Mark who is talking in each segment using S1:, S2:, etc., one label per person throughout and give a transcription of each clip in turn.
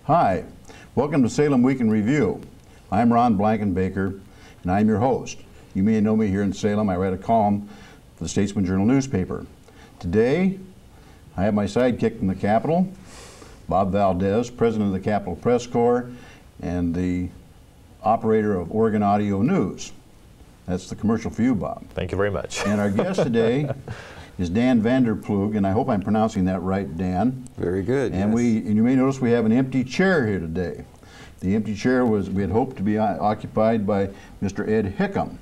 S1: Hi, welcome to Salem Week in Review. I'm Ron Blankenbaker, and I'm your host. You may know me here in Salem. I write a column for the Statesman Journal newspaper. Today, I have my sidekick from the Capitol, Bob Valdez, president of the Capitol Press Corps, and the operator of Oregon Audio News. That's the commercial for you, Bob.
S2: Thank you very much.
S1: And our guest today is Dan Vander Ploeg, and I hope I'm pronouncing that right, Dan.
S3: Very good.
S1: And
S3: yes.
S1: you may notice we have an empty chair here today. The empty chair we had hoped to be occupied by Mr. Ed Hickam.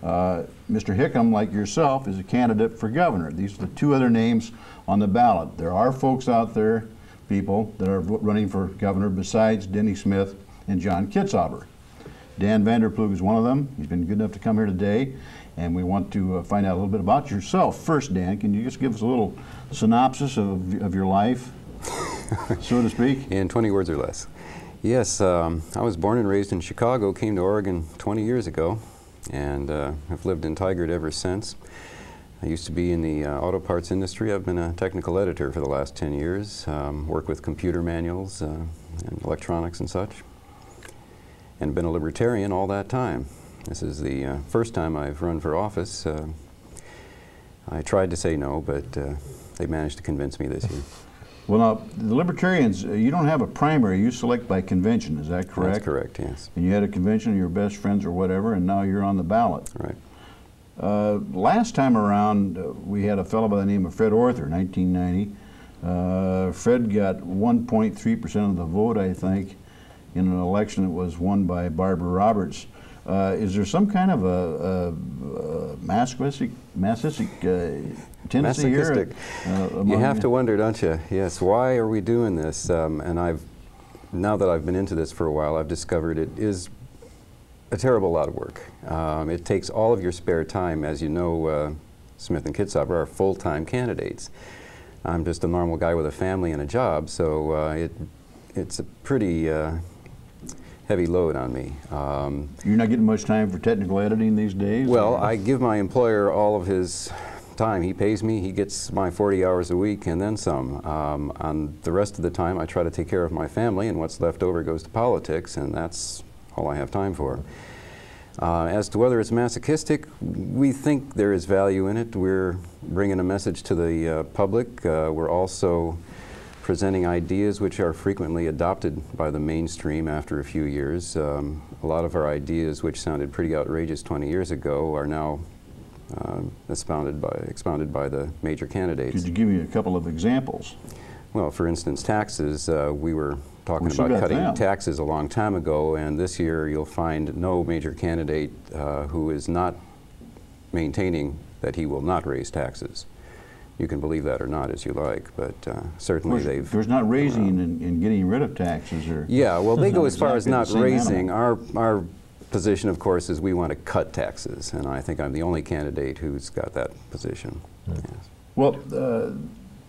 S1: Mr. Hickam, like yourself, is a candidate for governor. These are the two other names on the ballot. There are folks out there, people, that are running for governor besides Denny Smith and John Kitzhaber. Dan Vander Ploeg is one of them. He's been good enough to come here today, and we want to find out a little bit about yourself. First, Dan, can you just give us a little synopsis of your life, so to speak?
S3: In 20 words or less. Yes, I was born and raised in Chicago, came to Oregon 20 years ago, and have lived in Tigard ever since. I used to be in the auto parts industry. I've been a technical editor for the last 10 years, worked with computer manuals and electronics and such, and been a libertarian all that time. This is the first time I've run for office. I tried to say no, but they managed to convince me this year.
S1: Well, now, the Libertarians, you don't have a primary. You select by convention, is that correct?
S3: That's correct, yes.
S1: And you had a convention, your best friends or whatever, and now you're on the ballot.
S3: Right.
S1: Last time around, we had a fellow by the name of Fred Orther, 1990. Fred got 1.3% of the vote, I think, in an election that was won by Barbara Roberts. Is there some kind of a masochistic tendency here?
S3: You have to wonder, don't you? Yes, why are we doing this? And now that I've been into this for a while, I've discovered it is a terrible lot of work. It takes all of your spare time. As you know, Smith and Kitzhaber are full-time candidates. I'm just a normal guy with a family and a job, so it's a pretty heavy load on me.
S1: You're not getting much time for technical editing these days?
S3: Well, I give my employer all of his time. He pays me, he gets my 40 hours a week and then some. On the rest of the time, I try to take care of my family, and what's left over goes to politics, and that's all I have time for. As to whether it's masochistic, we think there is value in it. We're bringing a message to the public. We're also presenting ideas which are frequently adopted by the mainstream after a few years. A lot of our ideas, which sounded pretty outrageous 20 years ago, are now expounded by the major candidates.
S1: Could you give me a couple of examples?
S3: Well, for instance, taxes. We were talking about cutting taxes a long time ago, and this year you'll find no major candidate who is not maintaining that he will not raise taxes. You can believe that or not as you like, but certainly
S1: there's not raising and getting rid of taxes, or
S3: yeah. Well, they go as far as not raising. Our position, of course, is we want to cut taxes, and I think I'm the only candidate who's got that position. Yes.
S1: Well,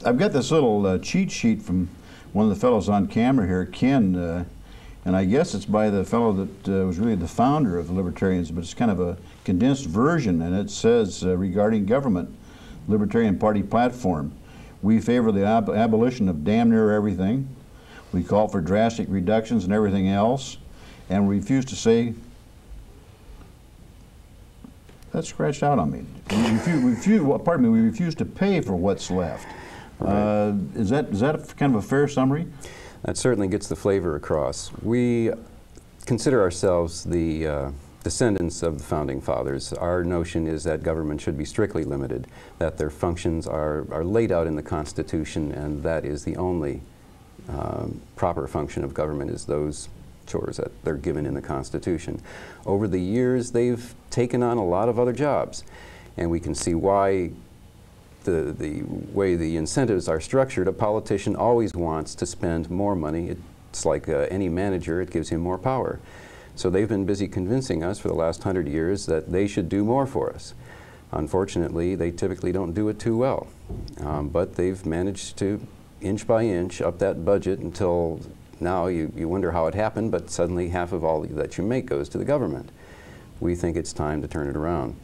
S1: I've got this little cheat sheet from one of the fellows on camera here, Ken, and I guess it's by the fellow that was really the founder of the Libertarians, but it's kind of a condensed version, and it says regarding government, Libertarian Party platform: we favor the abolition of damn near everything. We call for drastic reductions in everything else, and we refuse to say. That's scratched out on me. We refuse to pay for what's left. Right. Is that kind of a fair summary?
S3: That certainly gets the flavor across. We consider ourselves the descendants of the Founding Fathers. Our notion is that government should be strictly limited, that their functions are laid out in the Constitution, and that is the only proper function of government, is those chores that they're given in the Constitution. Over the years, they've taken on a lot of other jobs, and we can see why the way the incentives are structured. A politician always wants to spend more money. It's like any manager, it gives him more power. So they've been busy convincing us for the last 100 years that they should do more for us. Unfortunately, they typically don't do it too well. But they've managed to, inch by inch, up that budget until now you wonder how it happened, but suddenly half of all that you make goes to the government. We think it's time to turn it around.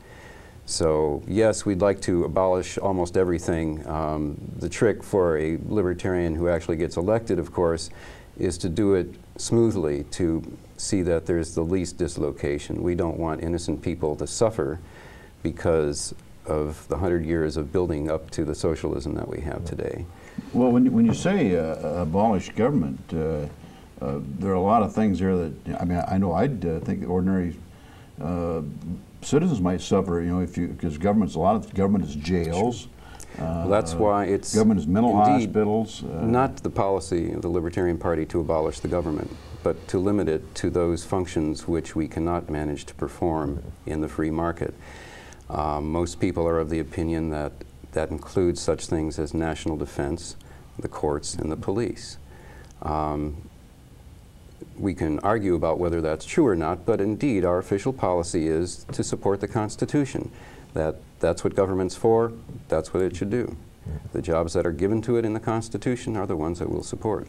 S3: So yes, we'd like to abolish almost everything. The trick for a libertarian who actually gets elected, of course, is to do it smoothly, to see that there's the least dislocation. We don't want innocent people to suffer because of the 100 years of building up to the socialism that we have today.
S1: Well, when you say abolish government, there are a lot of things there that, I mean, I know I'd think ordinary citizens might suffer, you know, because a lot of government is jails.
S3: Well, that's why it's
S1: government is mental hospitals.
S3: Not the policy of the Libertarian Party to abolish the government, but to limit it to those functions which we cannot manage to perform in the free market. Most people are of the opinion that that includes such things as national defense, the courts, and the police. We can argue about whether that's true or not, but indeed our official policy is to support the Constitution. That's what government's for, that's what it should do. The jobs that are given to it in the Constitution are the ones that we'll support.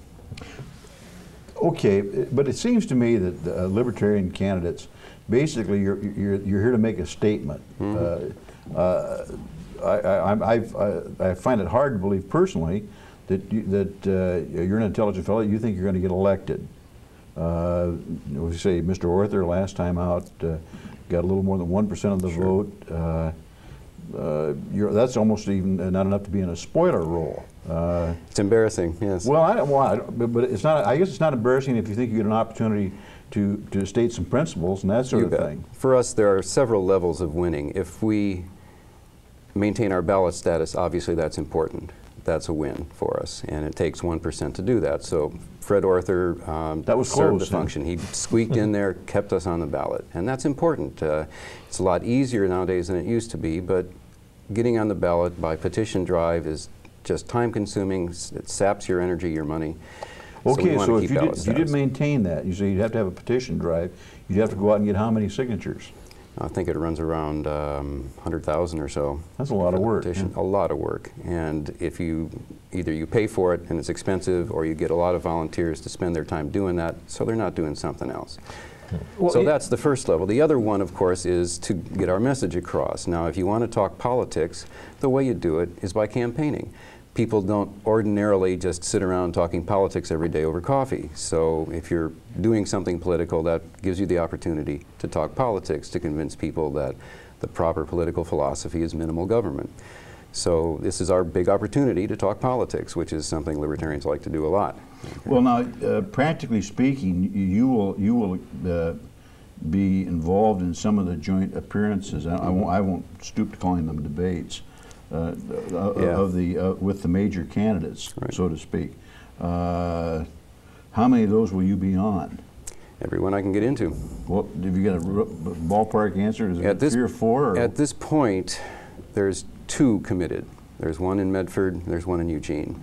S1: Okay, but it seems to me that the Libertarian candidates, basically you're here to make a statement. I find it hard to believe personally that you're an intelligent fellow, you think you're going to get elected. We say Mr. Arthur last time out got a little more than 1% of the vote. That's almost even not enough to be in a spoiler role.
S3: It's embarrassing, yes.
S1: Well, but it's not. I guess it's not embarrassing if you think you get an opportunity to state some principles and that sort of thing.
S3: For us, there are several levels of winning. If we maintain our ballot status, obviously that's important. That's a win for us, and it takes 1% to do that. So Fred Arthur served the function. He squeaked in there, kept us on the ballot, and that's important. It's a lot easier nowadays than it used to be, but getting on the ballot by petition drive is just time-consuming. It saps your energy, your money.
S1: Okay, so if you did maintain that, you say you'd have to have a petition drive, you'd have to go out and get how many signatures?
S3: I think it runs around 100,000 or so.
S1: That's a lot of work.
S3: Yeah. A lot of work. And if either you pay for it and it's expensive, or you get a lot of volunteers to spend their time doing that, so they're not doing something else. Well, so that's the first level. The other one, of course, is to get our message across. Now, if you want to talk politics, the way you do it is by campaigning. People don't ordinarily just sit around talking politics every day over coffee. So if you're doing something political, that gives you the opportunity to talk politics, to convince people that the proper political philosophy is minimal government. So this is our big opportunity to talk politics, which is something Libertarians like to do a lot.
S1: Well, now, practically speaking, you will be involved in some of the joint appearances. I won't stoop to calling them debates. With the major candidates, right, so to speak. How many of those will you be on?
S3: Every one I can get into.
S1: Well, have you got a ballpark answer? Is it 3 or 4? Or?
S3: At this point, there's 2 committed. There's one in Medford, there's one in Eugene.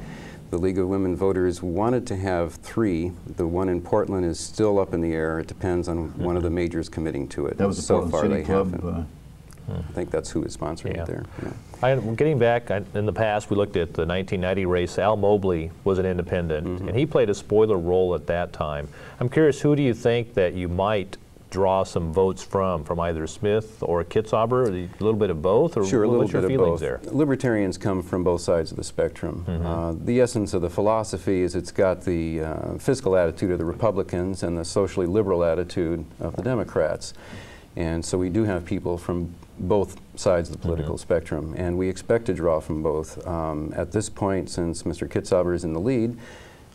S3: The League of Women Voters wanted to have 3. The one in Portland is still up in the air. It depends on one of the majors committing to it.
S1: That was the Portland City Club.
S3: I think that's who is sponsoring it there. Yeah.
S2: Getting back, in the past, we looked at the 1990 race. Al Mobley was an independent, and he played a spoiler role at that time. I'm curious, who do you think that you might draw some votes from either Smith or Kitzhaber, or a little bit of both? Or
S3: sure, a little
S2: what's your
S3: bit
S2: feelings
S3: of both.
S2: there?
S3: Libertarians come from both sides of the spectrum. The essence of the philosophy is it's got the fiscal attitude of the Republicans and the socially liberal attitude of the Democrats. And so we do have people from both sides of the political spectrum, and we expect to draw from both. At this point, since Mr. Kitzhaber is in the lead,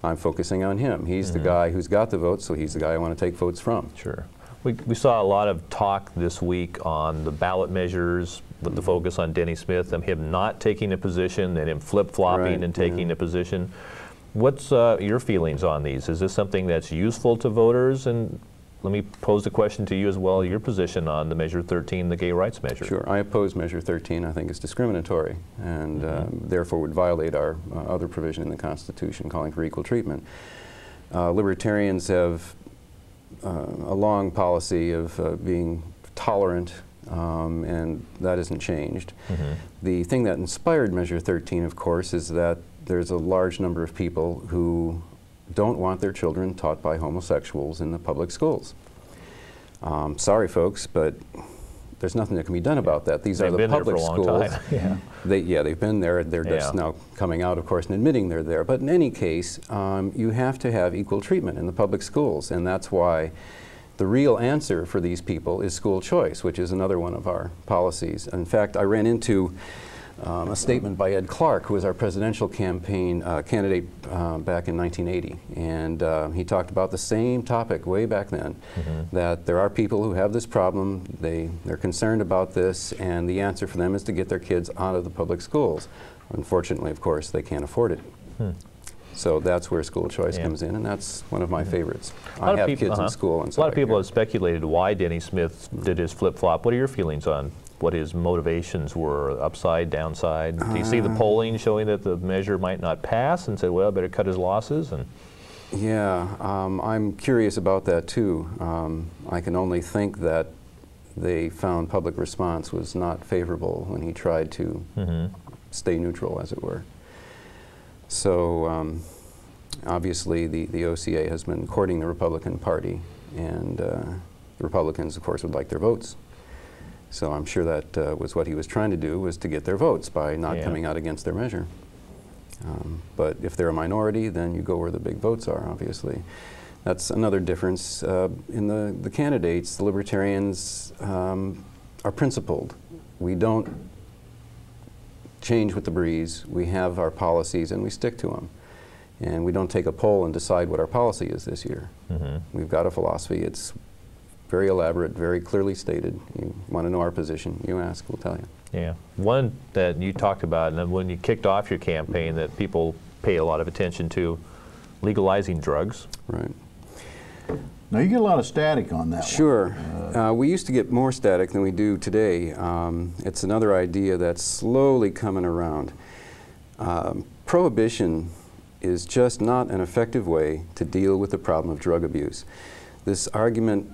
S3: I'm focusing on him. He's the guy who's got the votes, so he's the guy I want to take votes from.
S2: Sure. We saw a lot of talk this week on the ballot measures with the focus on Denny Smith, and him not taking a position, and him flip-flopping and taking a position. What's your feelings on these? Is this something that's useful to voters? And let me pose the question to you as well, your position on the Measure 13, the gay rights measure.
S3: Sure. I oppose Measure 13. I think it's discriminatory and therefore would violate our other provision in the Constitution calling for equal treatment. Libertarians have a long policy of being tolerant, and that hasn't changed. The thing that inspired Measure 13, of course, is that there's a large number of people who don't want their children taught by homosexuals in the public schools. Sorry, folks, but there's nothing that can be done about that. These are the
S2: They've been there
S3: public
S2: for a long
S3: schools.
S2: time. Yeah.
S3: They've been there. They're just now coming out, of course, and admitting they're there. But in any case, you have to have equal treatment in the public schools, and that's why the real answer for these people is school choice, which is another one of our policies. In fact, I ran into a statement by Ed Clark, who was our presidential campaign candidate back in 1980. And he talked about the same topic way back then, that there are people who have this problem, they're concerned about this, and the answer for them is to get their kids out of the public schools. Unfortunately, of course, they can't afford it. So that's where school choice comes in, and that's one of my favorites. I have kids in school. And so
S2: a lot of people have speculated why Denny Smith did his flip-flop. What are your feelings on what his motivations were, upside, downside? Do you see the polling showing that the measure might not pass and said, well, better cut his losses? And
S3: yeah, I'm curious about that too. I can only think that they found public response was not favorable when he tried to stay neutral, as it were. So obviously the OCA has been courting the Republican Party, and the Republicans, of course, would like their votes. So I'm sure that was what he was trying to do, was to get their votes by not coming out against their measure. But if they're a minority, then you go where the big votes are, obviously. That's another difference. In the candidates, the Libertarians are principled. We don't change with the breeze. We have our policies and we stick to them. And we don't take a poll and decide what our policy is this year. We've got a philosophy. It's very elaborate, very clearly stated. You want to know our position, you ask, we'll tell you.
S2: Yeah. One that you talked about, and when you kicked off your campaign, that people pay a lot of attention to, legalizing drugs.
S3: Right.
S1: Now you get a lot of static on that
S3: Sure.
S1: one.
S3: We used to get more static than we do today. It's another idea that's slowly coming around. Prohibition is just not an effective way to deal with the problem of drug abuse. This argument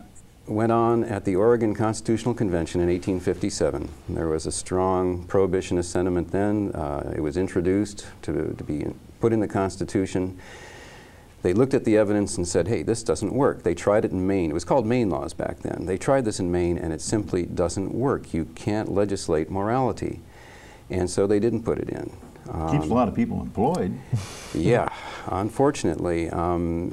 S3: went on at the Oregon Constitutional Convention in 1857. There was a strong prohibitionist sentiment then. It was introduced to be put in the Constitution. They looked at the evidence and said, hey, this doesn't work. They tried it in Maine. It was called Maine laws back then. They tried this in Maine, and it simply doesn't work. You can't legislate morality. And so they didn't put it in.
S1: Keeps a lot of people employed.
S3: Yeah, unfortunately.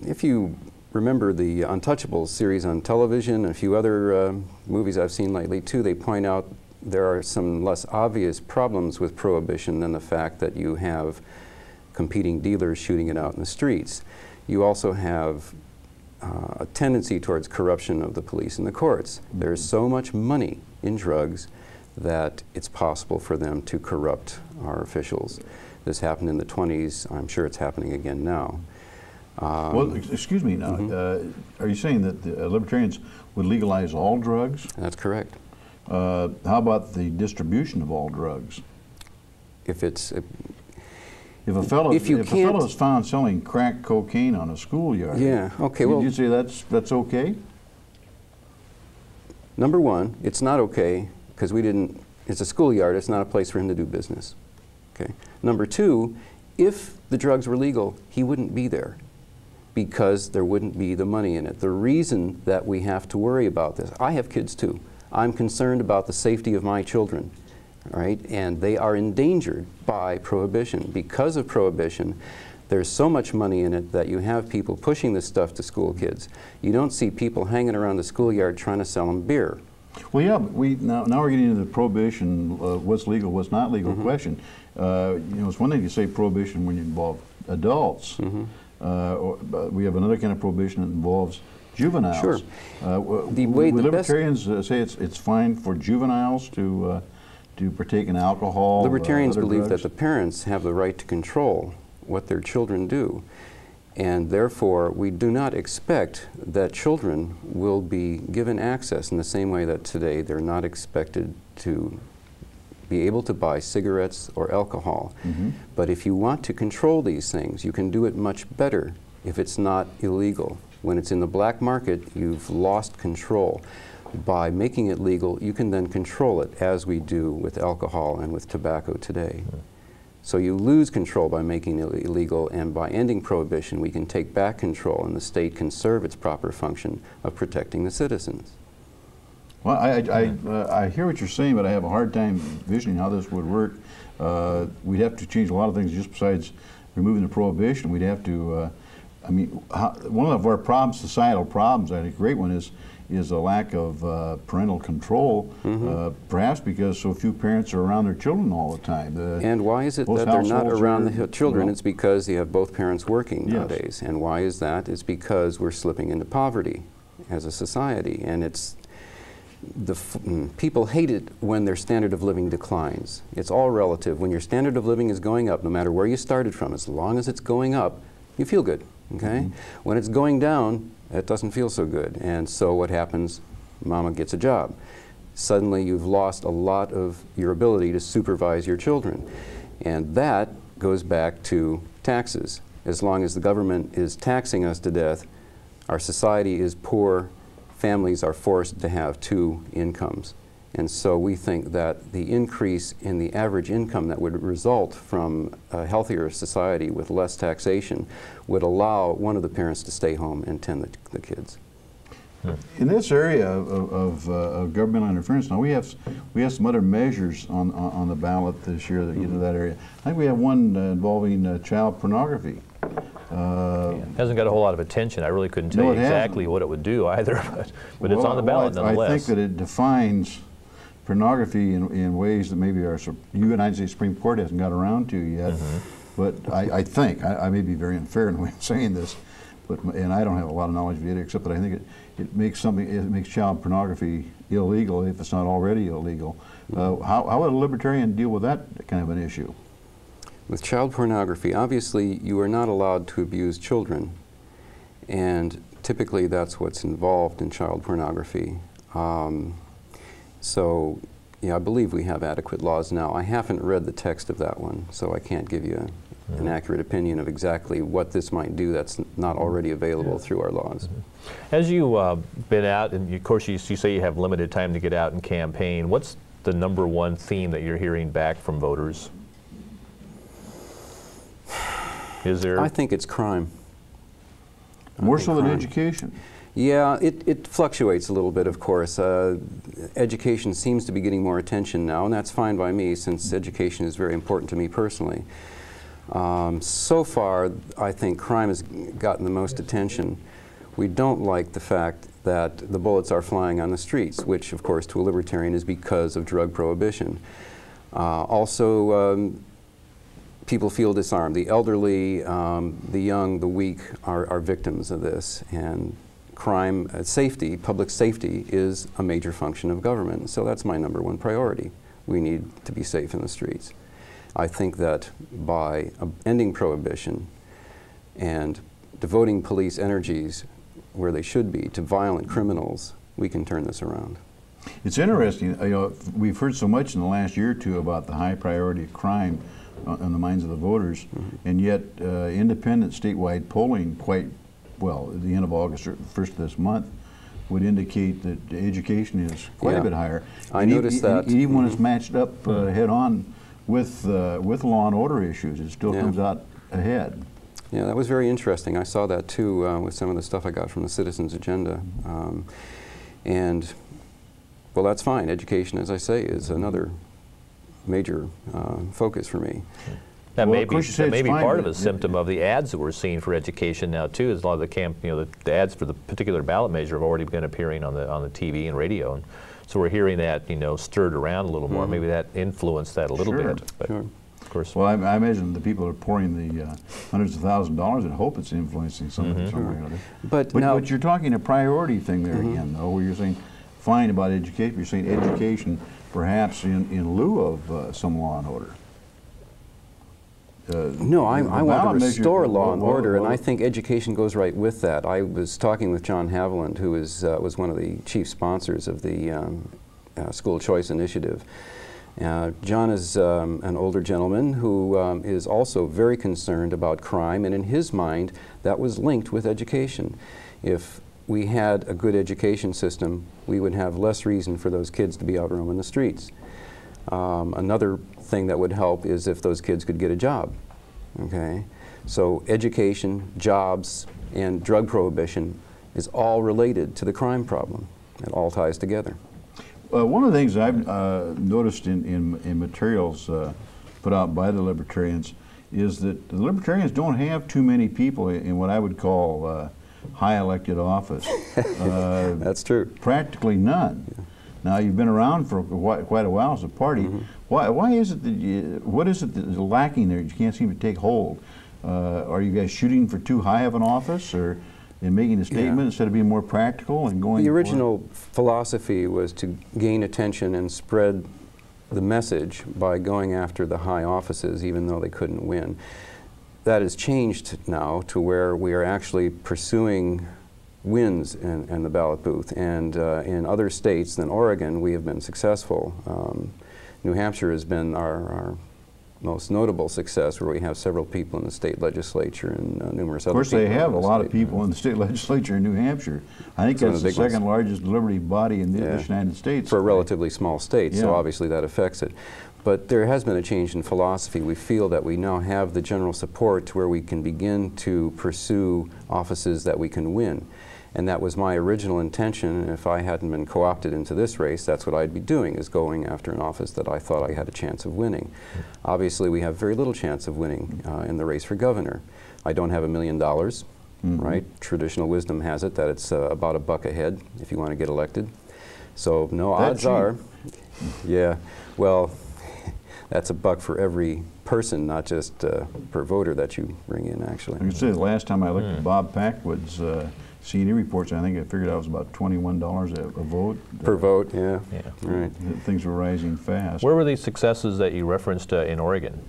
S3: If you remember the Untouchables series on television and a few other movies I've seen lately too, they point out there are some less obvious problems with prohibition than the fact that you have competing dealers shooting it out in the streets. You also have a tendency towards corruption of the police and the courts. There's so much money in drugs that it's possible for them to corrupt our officials. This happened in the 20s. I'm sure it's happening again now.
S1: Well, excuse me now. Are you saying that the Libertarians would legalize all drugs?
S3: That's correct.
S1: How about the distribution of all drugs?
S3: If it's...
S1: If a fellow is found selling crack cocaine on a schoolyard,
S3: yeah, okay,
S1: would you say that's okay?
S3: Number one, it's not okay because it's a schoolyard, it's not a place for him to do business. Okay. Number two, if the drugs were legal, he wouldn't be there because there wouldn't be the money in it. The reason that we have to worry about this, I have kids too. I'm concerned about the safety of my children. Right? And they are endangered by prohibition. Because of prohibition, there's so much money in it that you have people pushing this stuff to school kids. You don't see people hanging around the schoolyard trying to sell them beer.
S1: Well, yeah, but now we're getting into the prohibition, what's legal, what's not legal question. You know, it's one thing to say prohibition when you involve adults. We have another kind of prohibition that involves juveniles.
S3: Sure.
S1: Libertarians say it's fine for juveniles to partake in alcohol.
S3: Libertarians believe
S1: drugs.
S3: that the parents have the right to control what their children do, and therefore we do not expect that children will be given access in the same way that today they're not expected to be able to buy cigarettes or alcohol. But if you want to control these things, you can do it much better if it's not illegal. When it's in the black market, you've lost control. By making it legal, you can then control it, as we do with alcohol and with tobacco today. So you lose control by making it illegal, and by ending prohibition, we can take back control, and the state can serve its proper function of protecting the citizens.
S1: Well, I hear what you're saying, but I have a hard time envisioning how this would work. We'd have to change a lot of things just besides removing the prohibition. We'd have to, I mean, one of our problems, societal problems, I think a great one is a lack of parental control, perhaps because so few parents are around their children all the time.
S3: And why is it that they're not around the children?
S1: Well,
S3: it's because you have both parents working nowadays. And why is that? It's because we're slipping into poverty as a society. And it's people hate it when their standard of living declines. It's all relative. When your standard of living is going up, no matter where you started from, as long as it's going up, you feel good. Okay? When it's going down, it doesn't feel so good. And so what happens? Mama gets a job. Suddenly you've lost a lot of your ability to supervise your children. And that goes back to taxes. As long as the government is taxing us to death, our society is poor, families are forced to have two incomes. And so we think that the increase in the average income that would result from a healthier society with less taxation would allow one of the parents to stay home and tend the kids.
S1: In this area of governmental interference, now we have some other measures on the ballot this year that get into that area. I think we have one involving child pornography.
S2: Hasn't got a whole lot of attention. I really couldn't tell you exactly what it would do either, but it's on the ballot nonetheless.
S1: I think that it defines pornography in ways that maybe our United States Supreme Court hasn't got around to yet. But I think, I may be very unfair in the way I'm saying this, and I don't have a lot of knowledge of it, except that I think it makes child pornography illegal if it's not already illegal. How would a libertarian deal with that kind of an issue?
S3: With child pornography, obviously you are not allowed to abuse children, and typically that's what's involved in child pornography. So, yeah, I believe we have adequate laws now. I haven't read the text of that one, so I can't give you an accurate opinion of exactly what this might do that's not already available through our laws.
S2: As you've been out, and of course you say you have limited time to get out and campaign, what's the #1 theme that you're hearing back from voters? Is there?
S3: I think it's crime.
S1: More so than education?
S3: Yeah, it fluctuates a little bit, of course. Education seems to be getting more attention now, and that's fine by me since education is very important to me personally. So far, I think crime has gotten the most attention. We don't like the fact that the bullets are flying on the streets, which, of course, to a libertarian is because of drug prohibition. Also, people feel disarmed. The elderly, the young, the weak are victims of this. And crime, safety, public safety is a major function of government. So that's my #1 priority. We need to be safe in the streets. I think that by ending prohibition and devoting police energies where they should be to violent criminals, we can turn this around.
S1: It's interesting, you know, we've heard so much in the last year or two about the high priority of crime on the minds of the voters, and yet independent statewide polling well, at the end of August or first of this month would indicate that education is quite a bit higher.
S3: I noticed that.
S1: Even when it's matched up head on with law and order issues, it still comes out ahead.
S3: Yeah, that was very interesting. I saw that too with some of the stuff I got from the Citizens Agenda. And, well, that's fine. Education, as I say, is another major focus for me.
S2: That may be part of a symptom of the ads that we're seeing for education now too. Is a lot of the ads for the particular ballot measure have already been appearing on the TV and radio, and so we're hearing that stirred around a little more. Maybe that influenced that a little bit. But of course.
S1: Well, I imagine the people are pouring the hundreds of thousands of dollars and hope it's influencing something. But you're talking a priority thing there again, though, where you're saying fine about education. You're saying education perhaps in lieu of some law and order.
S3: No, I want to restore law and order, and I think education goes right with that. I was talking with John Haviland, who was one of the chief sponsors of the School Choice Initiative. John is an older gentleman who is also very concerned about crime, and in his mind, that was linked with education. If we had a good education system, we would have less reason for those kids to be out roaming the streets. Another thing that would help is if those kids could get a job. Okay, so education, jobs, and drug prohibition is all related to the crime problem. It all ties together.
S1: One of the things I've noticed in materials put out by the Libertarians is that the Libertarians don't have too many people in what I would call high elected office.
S3: That's true.
S1: Practically none. Yeah. Now, you've been around for quite a while as a party. Mm-hmm. Why is it that what is it that's lacking there? You can't seem to take hold. Are you guys shooting for too high of an office, or in making a statement instead of being more practical and going?
S3: The original philosophy was to gain attention and spread the message by going after the high offices, even though they couldn't win. That has changed now to where we are actually pursuing wins in the ballot booth, and in other states than Oregon we have been successful. New Hampshire has been our most notable success, where we have several people in the state legislature and numerous other people.
S1: Of course, they have a lot of people in the state legislature in New Hampshire. I think that's the second largest deliberative body in the United States.
S3: For a relatively small state, so obviously that affects it. But there has been a change in philosophy. We feel that we now have the general support to where we can begin to pursue offices that we can win. And that was my original intention, and if I hadn't been co-opted into this race, that's what I'd be doing, is going after an office that I thought I had a chance of winning. Obviously, we have very little chance of winning in the race for governor. I don't have $1 million, right? Traditional wisdom has it that it's about $1 a head if you want to get elected. So no, odds are, well, that's $1 for every person, not just per voter that you bring in, actually.
S1: I can say the last time I looked at Bob Packwood's C&E reports, I think I figured out it was about $21 a vote.
S3: Per vote, yeah. Right.
S1: Things were rising fast.
S2: Where were these successes that you referenced in Oregon?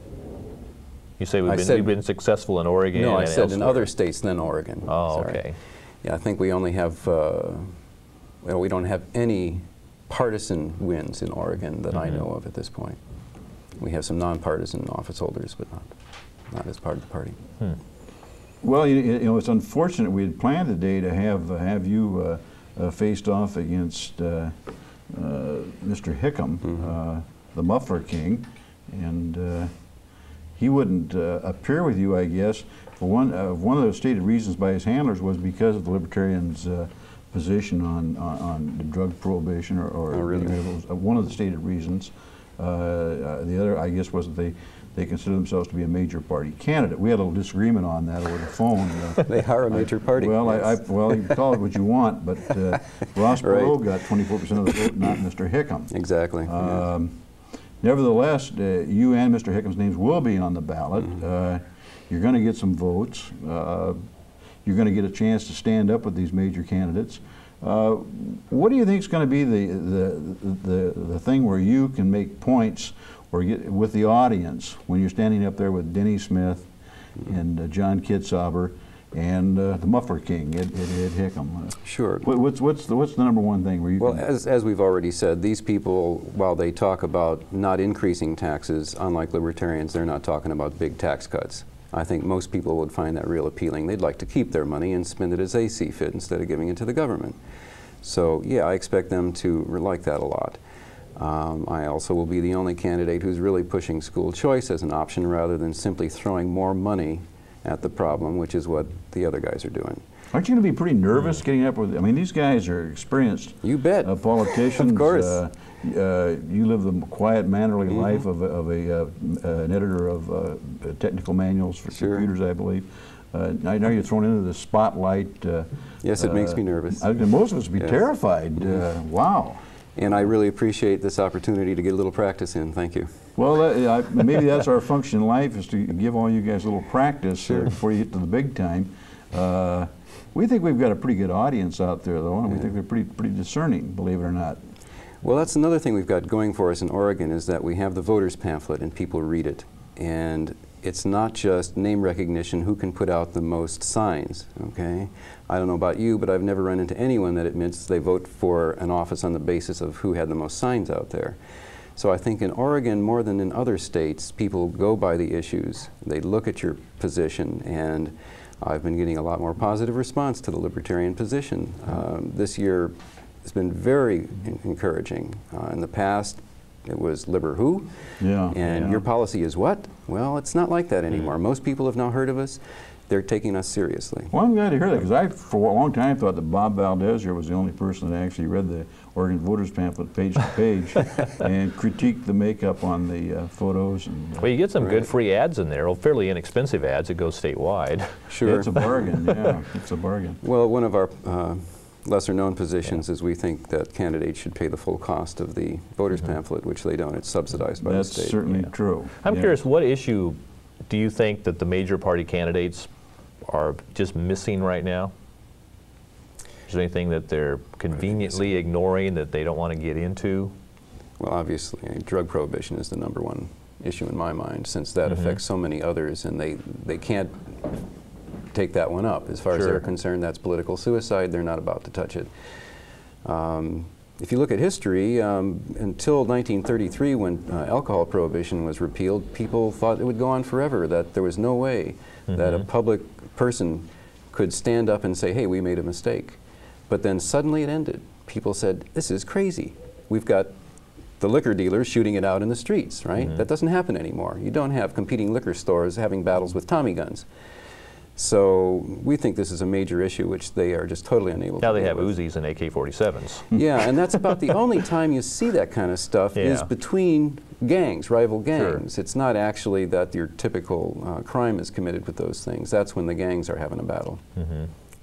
S2: You say we've been successful in Oregon.
S3: No, I said
S2: elsewhere.
S3: in other states than Oregon.
S2: Oh,
S3: sorry.
S2: okay.
S3: Yeah, I think we only have, well, we don't have any partisan wins in Oregon that I know of at this point. We have some nonpartisan office holders, but not as part of the party.
S1: Well, you know, it's unfortunate. We had planned today to have you faced off against Mr. Hickam, the Muffler King, and he wouldn't appear with you, I guess. One of the stated reasons by his handlers was because of the Libertarians' position on the drug prohibition, or
S3: really?
S1: One of the stated reasons. The other, I guess, was that they consider themselves to be a major party candidate. We had a little disagreement on that over the phone.
S3: They are a major party.
S1: Well,
S3: yes.
S1: well, you can call it what you want, but Ross Perot got 24% of the vote, not Mr. Hickam.
S3: Exactly.
S1: Nevertheless, you and Mr. Hickam's names will be on the ballot. You're going to get some votes. You're going to get a chance to stand up with these major candidates. What do you think is going to be the thing where you can make points or get with the audience when you're standing up there with Denny Smith and John Kitzhaber and the Muffler King, Ed Hickam?
S3: Sure.
S1: What's the number one thing where you?
S3: Well, as we've already said, these people, while they talk about not increasing taxes, unlike libertarians, they're not talking about big tax cuts. I think most people would find that real appealing. They'd like to keep their money and spend it as they see fit instead of giving it to the government. So yeah, I expect them to like that a lot. I also will be the only candidate who's really pushing school choice as an option rather than simply throwing more money at the problem, which is what the other guys are doing.
S1: Aren't you going to be pretty nervous getting up with? I mean, these guys are experienced.
S3: You bet.
S1: Politicians.
S3: Of course.
S1: You live the quiet, mannerly life of an editor of technical manuals for computers, I believe. Now you're thrown into the spotlight.
S3: Yes, it makes me nervous.
S1: Most of us would be terrified. Wow.
S3: And I really appreciate this opportunity to get a little practice in. Thank you.
S1: Well, maybe that's our function in life, is to give all you guys a little practice before you get to the big time. We think we've got a pretty good audience out there, though, and we think they're pretty discerning, believe it or not.
S3: Well, that's another thing we've got going for us in Oregon, is that we have the voters pamphlet and people read it. And it's not just name recognition, who can put out the most signs, okay? I don't know about you, but I've never run into anyone that admits they vote for an office on the basis of who had the most signs out there. So I think in Oregon, more than in other states, people go by the issues. They look at your position, and I've been getting a lot more positive response to the Libertarian position. This year has been very encouraging. In the past, It was liber who?
S1: Yeah.
S3: And your policy is what? Well, it's not like that anymore. Most people have now heard of us. They're taking us seriously.
S1: Well, I'm glad to hear that, because I, for a long time, thought that Bob Valdez here was the only person that actually read the Oregon Voters Pamphlet page to page and critiqued the makeup on the photos. And,
S2: well, you get some good free ads in there, well, fairly inexpensive ads that go statewide.
S3: Sure.
S1: It's a bargain, yeah, it's a bargain.
S3: Well, one of our lesser-known positions is we think that candidates should pay the full cost of the voters pamphlet, which they don't. It's subsidized by the state.
S1: That's certainly true.
S2: I'm curious, what issue do you think that the major party candidates are just missing right now? Is there anything that they're conveniently ignoring that they don't want to get into?
S3: Well, obviously, drug prohibition is the #1 issue in my mind, since that affects so many others, and they can't take that one up. As far as they're concerned, that's political suicide. They're not about to touch it. If you look at history, until 1933, when alcohol prohibition was repealed, people thought it would go on forever, that there was no way that a public person could stand up and say, hey, we made a mistake. But then suddenly it ended. People said, this is crazy. We've got the liquor dealers shooting it out in the streets, right? That doesn't happen anymore. You don't have competing liquor stores having battles with Tommy guns. So we think this is a major issue which they are just totally unable to
S2: Now they have
S3: deal with.
S2: Uzis and AK-47s.
S3: Yeah, and that's about the only time you see that kind of stuff is between gangs, rival gangs. It's not actually that your typical crime is committed with those things. That's when the gangs are having a battle.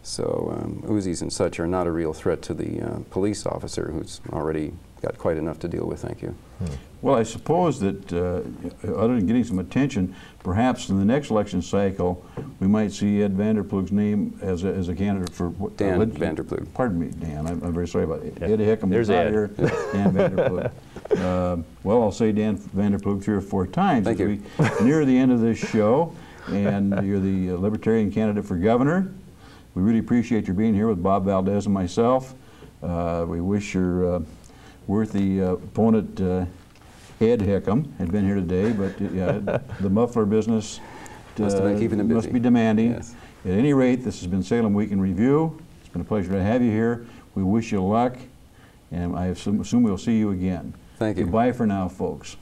S3: So Uzis and such are not a real threat to the police officer who's already got quite enough to deal with, thank you.
S1: Well, I suppose that other than getting some attention, perhaps in the next election cycle, we might see Ed Vander Ploeg's name as a candidate for what?
S3: Dan Vander Ploeg.
S1: Pardon me, Dan. I'm very sorry about it. Ed Hickam
S2: There's
S1: is not
S2: Ed.
S1: here. Dan Vander Ploeg. Well, I'll say Dan Vander Ploeg 3 or 4 times
S3: Thank
S1: as
S3: you.
S1: we near the end of this show, and you're the Libertarian candidate for governor. We really appreciate your being here with Bob Valdez and myself. We wish your worthy opponent, Ed Hickam, had been here today, but the muffler business
S3: Must have been keeping him busy.
S1: must be demanding.
S3: Yes.
S1: At any rate, this has been Salem Week in Review. It's been a pleasure to have you here. We wish you luck, and I assume we'll see you again.
S3: Thank you.
S1: Goodbye for now, folks.